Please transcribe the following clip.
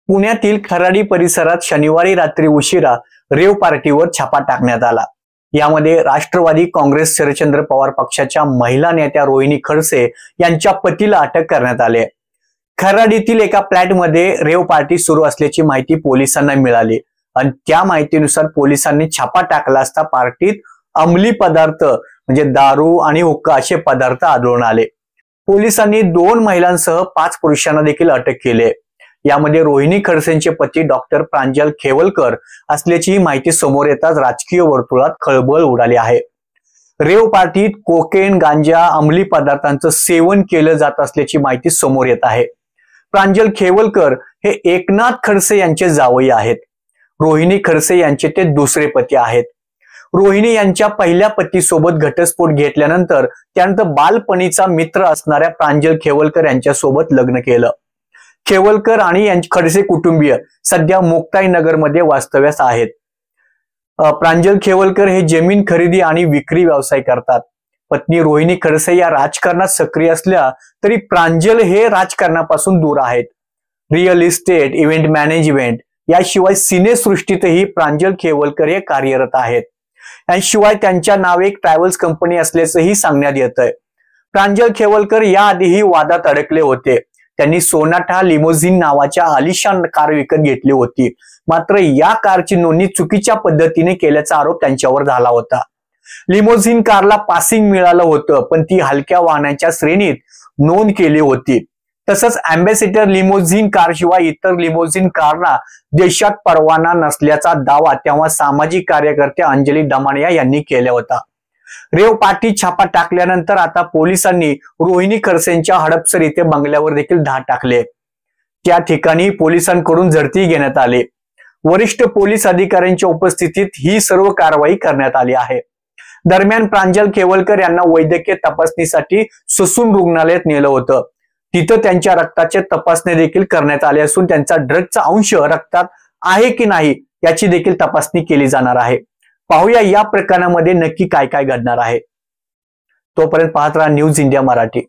पुण्यातील खराडी परिसरात शनिवारी रात्री उशिरा रेव पार्टीवर छापा टाकण्यात आला। यामध्ये राष्ट्रवादी काँग्रेस शरदचंद्र पवार पक्षाच्या महिला नेत्या रोहिणी खडसे यांच्या पतीला अटक करण्यात आली। खराडीतील एका फ्लॅटमध्ये रेव पार्टी सुरू असल्याची माहिती पोलिसांना मिळाली आणि त्या माहितीनुसार पोलिसांनी छापा टाकला असता पार्टीत अंमली पदार्थ म्हणजे दारू आणि हुक्का असे पदार्थ आढळून आले। पोलिसांनी 2 महिलांसह 5 पुरुषांना देखील अटक केली। यामध्ये रोहिणी खडसेंचे पती डॉक्टर प्रांजल खेवलकर असल्याची माहिती समोर येताच राजकीय वर्तुळात खळबळ उडाली आहे। रेव पार्टीत कोकेन, गांजा, अंमली पदार्थांचं सेवन केलं जात असल्याची माहिती समोर येत आहे। प्रांजल खेवलकर हे एकनाथ खडसे यांचे जावई आहेत। रोहिणी खडसे यांचे ते दुसरे पती आहेत। रोहिणी यांच्या पहिल्या पतीसोबत घटस्फोट घेतल्यानंतर त्यानंतर बालपणीचा मित्र असणाऱ्या प्रांजल खेवलकर यांच्यासोबत लग्न केलं। खेवलकर आणि खडसे कुटुंबीय सध्या मुक्ताईनगर मध्ये वास्तव्यास आहेत। प्रांजल खेवलकर हे जमीन खरेदी आणि विक्री व्यवसाय करतात। पत्नी रोहिणी खडसे या राजकारणात सक्रिय असल्या तरी प्रांजल हे राजकारणापासून दूर आहेत। रिअल इस्टेट, इव्हेंट मॅनेजमेंट याशिवाय सिनेसृष्टीतही प्रांजल खेवलकर हे कार्यरत आहेत। याशिवाय त्यांच्या नावे एक ट्रॅव्हल्स कंपनी असल्याचंही सांगण्यात येतंय। प्रांजल खेवलकर याआधीही वादात अडकले होते। त्यांनी सोनाटा लिमोझिन नावाच्या आलिशान कार विकत घेतली होती, मात्र या कारची नोंदणी चुकीच्या पद्धतीने केल्याचा आरोप त्यांच्यावर झाला होता। लिमोझिन कारला पासिंग मिळालं होतं, पण ती हलक्या वाहनाच्या श्रेणीत नोंद केली होती। तसंच अँबॅसेडर लिमोझिन कार शिवाय इतर लिमोझिन कारना देशात परवाना नसल्याचा दावा तेव्हा सामाजिक कार्यकर्ते अंजली दमानिया यांनी केला होता। रेव पार्टी छापा टाकल्यानंतर आता पोलिसांनी रोहिणी खडसेंच्या हडपसर इथे बंगल्यावर देखील धाड टाकले। त्या ठिकाणी पोलिसांकडून झडती घेण्यात आली। वरिष्ठ पोलीस अधिकाऱ्यांच्या उपस्थितीत ही सर्व कारवाई करण्यात आली आहे। दरम्यान प्रांजल खेवलकर यांना वैद्यकीय तपासणीसाठी ससून रुग्णालयात नेलं होतं। तिथं त्यांच्या रक्ताचे तपासणी देखील करण्यात आली असून त्यांचा ड्रगचा अंश रक्तात आहे की नाही याची देखील तपासणी केली जाणार आहे। पाहूया या प्रकरणामध्ये नक्की काय काय घडणार आहे। तोपर्यंत पाहत राहा न्यूज इंडिया मराठी।